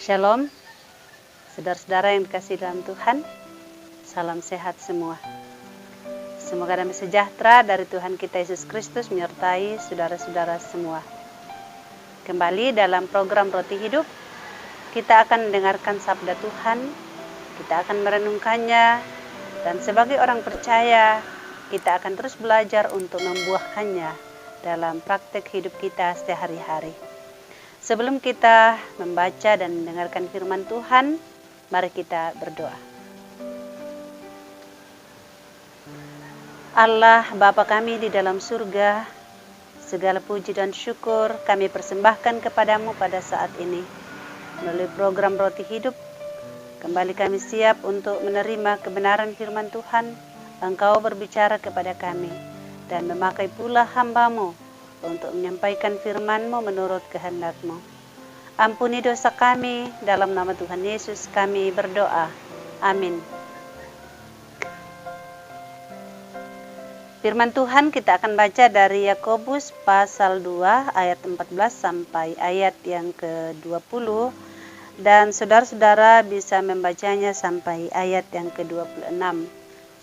Shalom, saudara-saudara yang dikasihi dalam Tuhan. Salam sehat semua. Semoga damai sejahtera dari Tuhan kita Yesus Kristus menyertai saudara-saudara semua. Kembali dalam program Roti Hidup, kita akan mendengarkan sabda Tuhan, kita akan merenungkannya, dan sebagai orang percaya, kita akan terus belajar untuk membuahkannya dalam praktek hidup kita sehari-hari. Sebelum kita membaca dan mendengarkan firman Tuhan, mari kita berdoa. Allah Bapa kami di dalam surga, segala puji dan syukur kami persembahkan kepadamu pada saat ini. Melalui program Roti Hidup, kembali kami siap untuk menerima kebenaran firman Tuhan. Engkau berbicara kepada kami dan memakai pula hamba-Mu untuk menyampaikan firman-Mu menurut kehendak-Mu. Ampuni dosa kami, dalam nama Tuhan Yesus kami berdoa. Amin. Firman Tuhan kita akan baca dari Yakobus pasal 2 ayat 14 sampai ayat yang ke-20. Dan saudara-saudara bisa membacanya sampai ayat yang ke-26.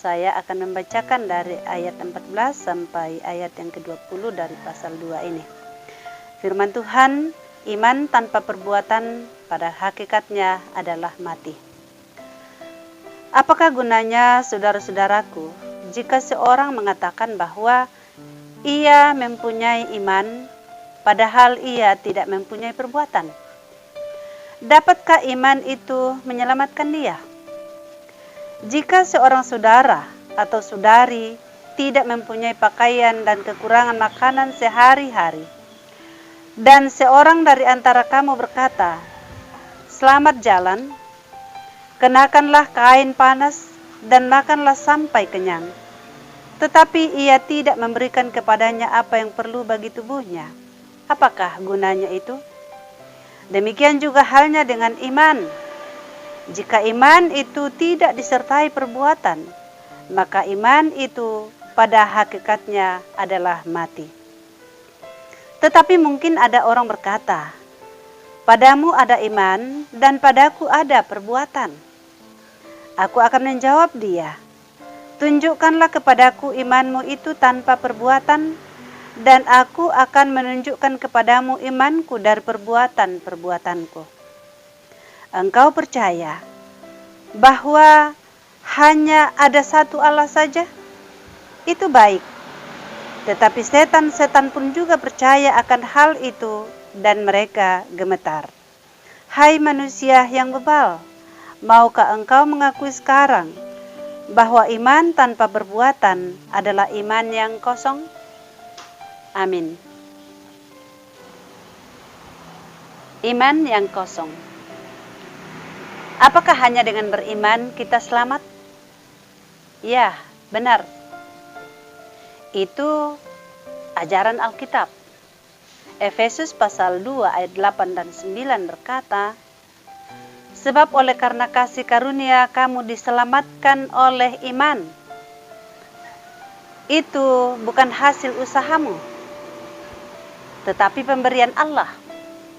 Saya akan membacakan dari ayat 14 sampai ayat yang ke-20 dari pasal 2 ini. Firman Tuhan, iman tanpa perbuatan pada hakikatnya adalah mati. Apakah gunanya saudara-saudaraku jika seorang mengatakan bahwa ia mempunyai iman padahal ia tidak mempunyai perbuatan? Dapatkah iman itu menyelamatkan dia? Jika seorang saudara atau saudari tidak mempunyai pakaian dan kekurangan makanan sehari-hari, dan seorang dari antara kamu berkata, "Selamat jalan, kenakanlah kain panas dan makanlah sampai kenyang," tetapi ia tidak memberikan kepadanya apa yang perlu bagi tubuhnya, apakah gunanya itu? Demikian juga halnya dengan iman. Jika iman itu tidak disertai perbuatan, maka iman itu pada hakikatnya adalah mati. Tetapi mungkin ada orang berkata, "Padamu ada iman dan padaku ada perbuatan." Aku akan menjawab dia, "Tunjukkanlah kepadaku imanmu itu tanpa perbuatan, dan aku akan menunjukkan kepadamu imanku dari perbuatan-perbuatanku." Engkau percaya bahwa hanya ada satu Allah saja? Itu baik. Tetapi setan-setan pun juga percaya akan hal itu dan mereka gemetar. Hai manusia yang bebal, maukah engkau mengakui sekarang bahwa iman tanpa perbuatan adalah iman yang kosong? Amin. Iman yang kosong. Apakah hanya dengan beriman kita selamat? Ya, benar. Itu ajaran Alkitab. Efesus pasal 2 ayat 8 dan 9 berkata, "Sebab oleh karena kasih karunia kamu diselamatkan oleh iman. Itu bukan hasil usahamu, tetapi pemberian Allah.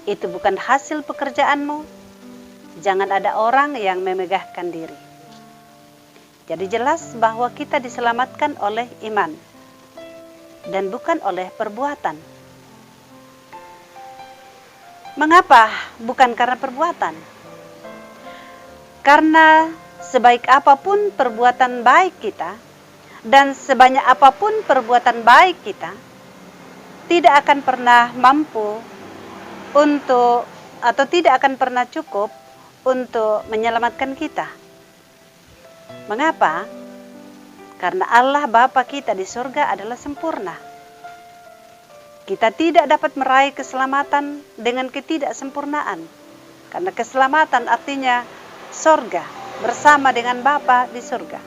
Itu bukan hasil pekerjaanmu. Jangan ada orang yang memegahkan diri." Jadi jelas bahwa kita diselamatkan oleh iman dan bukan oleh perbuatan. Mengapa bukan karena perbuatan? Karena sebaik apapun perbuatan baik kita dan sebanyak apapun perbuatan baik kita, tidak akan pernah mampu untuk atau tidak akan pernah cukup untuk menyelamatkan kita. Mengapa? Karena Allah Bapa kita di surga adalah sempurna. Kita tidak dapat meraih keselamatan dengan ketidaksempurnaan. Karena keselamatan artinya surga bersama dengan Bapa di surga.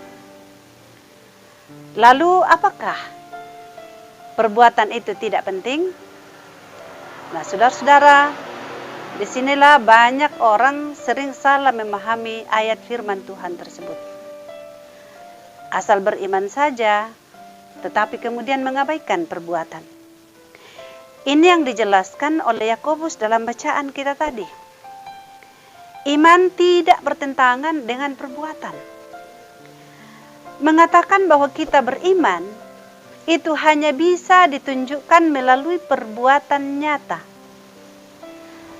Lalu apakah perbuatan itu tidak penting? Nah, saudara-saudara, disinilah banyak orang sering salah memahami ayat firman Tuhan tersebut. Asal beriman saja, tetapi kemudian mengabaikan perbuatan. Ini yang dijelaskan oleh Yakobus dalam bacaan kita tadi. Iman tidak bertentangan dengan perbuatan. Mengatakan bahwa kita beriman itu hanya bisa ditunjukkan melalui perbuatan nyata.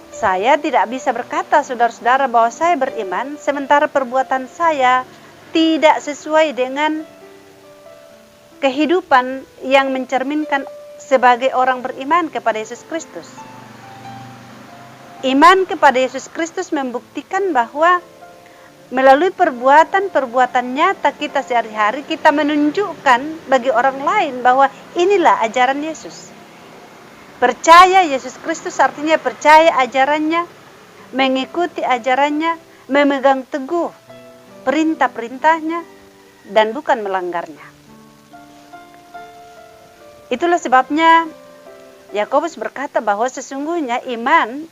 Saya tidak bisa berkata, saudara-saudara, bahwa saya beriman sementara perbuatan saya tidak sesuai dengan kehidupan yang mencerminkan sebagai orang beriman kepada Yesus Kristus. Iman kepada Yesus Kristus membuktikan bahwa melalui perbuatan-perbuatan nyata kita sehari-hari, kita menunjukkan bagi orang lain bahwa inilah ajaran Yesus. Percaya Yesus Kristus artinya percaya ajarannya, mengikuti ajarannya, memegang teguh perintah-perintahnya, dan bukan melanggarnya. Itulah sebabnya Yakobus berkata bahwa sesungguhnya iman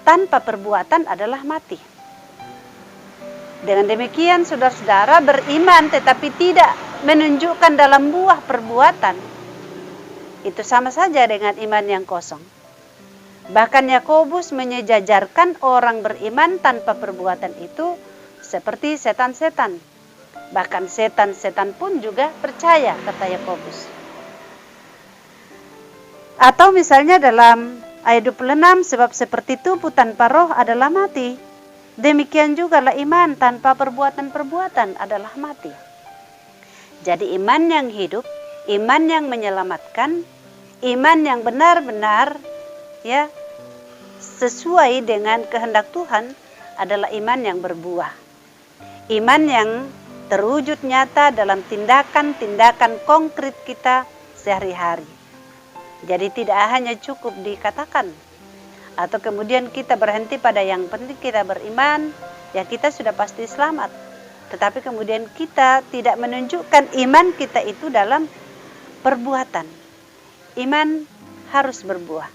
tanpa perbuatan adalah mati. Dengan demikian, saudara-saudara, beriman tetapi tidak menunjukkan dalam buah perbuatan, itu sama saja dengan iman yang kosong. Bahkan Yakobus menyejajarkan orang beriman tanpa perbuatan itu seperti setan-setan. Bahkan setan-setan pun juga percaya, kata Yakobus. Atau misalnya dalam ayat 26, sebab seperti tubuh tanpa roh adalah mati, demikian juga lah iman tanpa perbuatan-perbuatan adalah mati. Jadi iman yang hidup, iman yang menyelamatkan, iman yang benar-benar sesuai dengan kehendak Tuhan adalah iman yang berbuah. Iman yang terwujud nyata dalam tindakan-tindakan konkret kita sehari-hari. Jadi tidak hanya cukup dikatakan atau kemudian kita berhenti pada yang penting kita beriman, ya kita sudah pasti selamat. Tetapi kemudian kita tidak menunjukkan iman kita itu dalam perbuatan. Iman harus berbuah.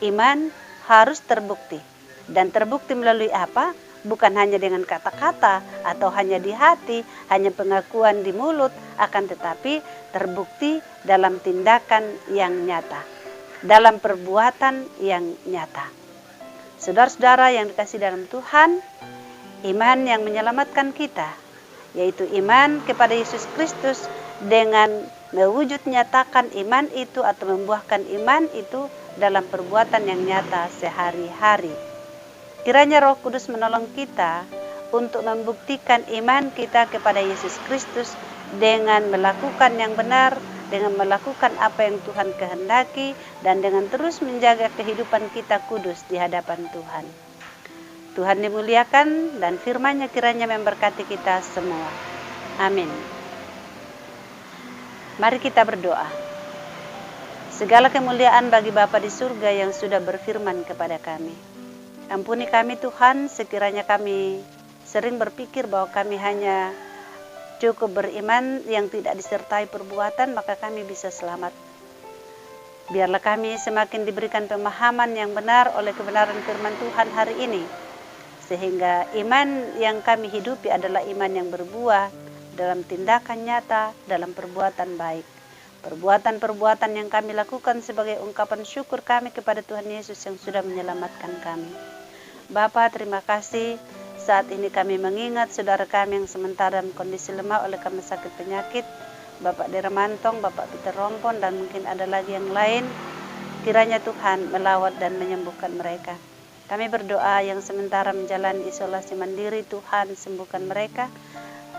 Iman harus terbukti. Dan terbukti melalui apa? Bukan hanya dengan kata-kata atau hanya di hati, hanya pengakuan di mulut, akan tetapi terbukti dalam tindakan yang nyata, dalam perbuatan yang nyata. Saudara-saudara yang dikasihi dalam Tuhan, iman yang menyelamatkan kita, yaitu iman kepada Yesus Kristus dengan mewujud nyatakan iman itu atau membuahkan iman itu dalam perbuatan yang nyata sehari-hari. Kiranya Roh Kudus menolong kita untuk membuktikan iman kita kepada Yesus Kristus dengan melakukan yang benar, dengan melakukan apa yang Tuhan kehendaki, dan dengan terus menjaga kehidupan kita kudus di hadapan Tuhan. Tuhan dimuliakan dan firman-Nya kiranya memberkati kita semua. Amin. Mari kita berdoa. Segala kemuliaan bagi Bapa di surga yang sudah berfirman kepada kami. Ampuni kami Tuhan, sekiranya kami sering berpikir bahwa kami hanya cukup beriman yang tidak disertai perbuatan, maka kami bisa selamat. Biarlah kami semakin diberikan pemahaman yang benar oleh kebenaran firman Tuhan hari ini, sehingga iman yang kami hidupi adalah iman yang berbuah dalam tindakan nyata, dalam perbuatan baik. Perbuatan-perbuatan yang kami lakukan sebagai ungkapan syukur kami kepada Tuhan Yesus yang sudah menyelamatkan kami. Bapa, terima kasih. Saat ini kami mengingat saudara kami yang sementara dalam kondisi lemah oleh karena sakit penyakit, Bapak Dera Mantong, Bapak Peter Rompon, dan mungkin ada lagi yang lain. Kiranya Tuhan melawat dan menyembuhkan mereka. Kami berdoa yang sementara menjalani isolasi mandiri, Tuhan sembuhkan mereka.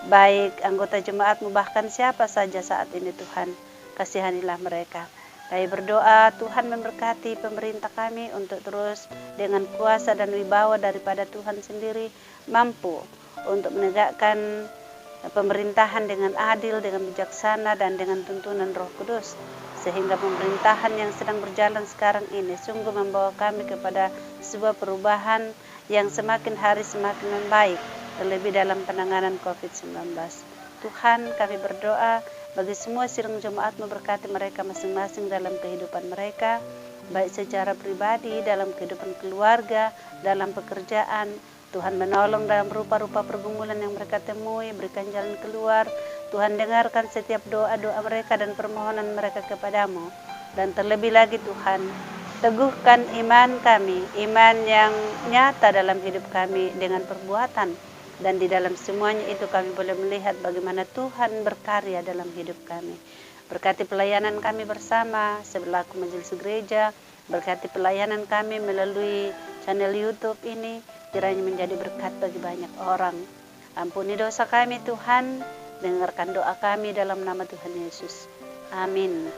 Baik anggota jemaatmu bahkan siapa saja saat ini Tuhan, kasihanilah mereka. Kami berdoa Tuhan memberkati pemerintah kami untuk terus dengan kuasa dan wibawa daripada Tuhan sendiri mampu untuk menegakkan pemerintahan dengan adil, dengan bijaksana, dan dengan tuntunan Roh Kudus. Sehingga pemerintahan yang sedang berjalan sekarang ini sungguh membawa kami kepada sebuah perubahan yang semakin hari semakin membaik, terlebih dalam penanganan COVID-19. Tuhan, kami berdoa bagi semua sidang jemaat-Mu, berkati mereka masing-masing dalam kehidupan mereka, baik secara pribadi, dalam kehidupan keluarga, dalam pekerjaan. Tuhan menolong dalam rupa-rupa pergumulan yang mereka temui, berikan jalan keluar. Tuhan dengarkan setiap doa-doa mereka dan permohonan mereka kepadamu. Dan terlebih lagi Tuhan, Teguhkan iman kami, iman yang nyata dalam hidup kami dengan perbuatan. Dan di dalam semuanya itu kami boleh melihat bagaimana Tuhan berkarya dalam hidup kami. Berkati pelayanan kami bersama selaku majelis gereja, berkati pelayanan kami melalui channel YouTube ini, kiranya menjadi berkat bagi banyak orang. Ampuni dosa kami Tuhan, dengarkan doa kami dalam nama Tuhan Yesus. Amin.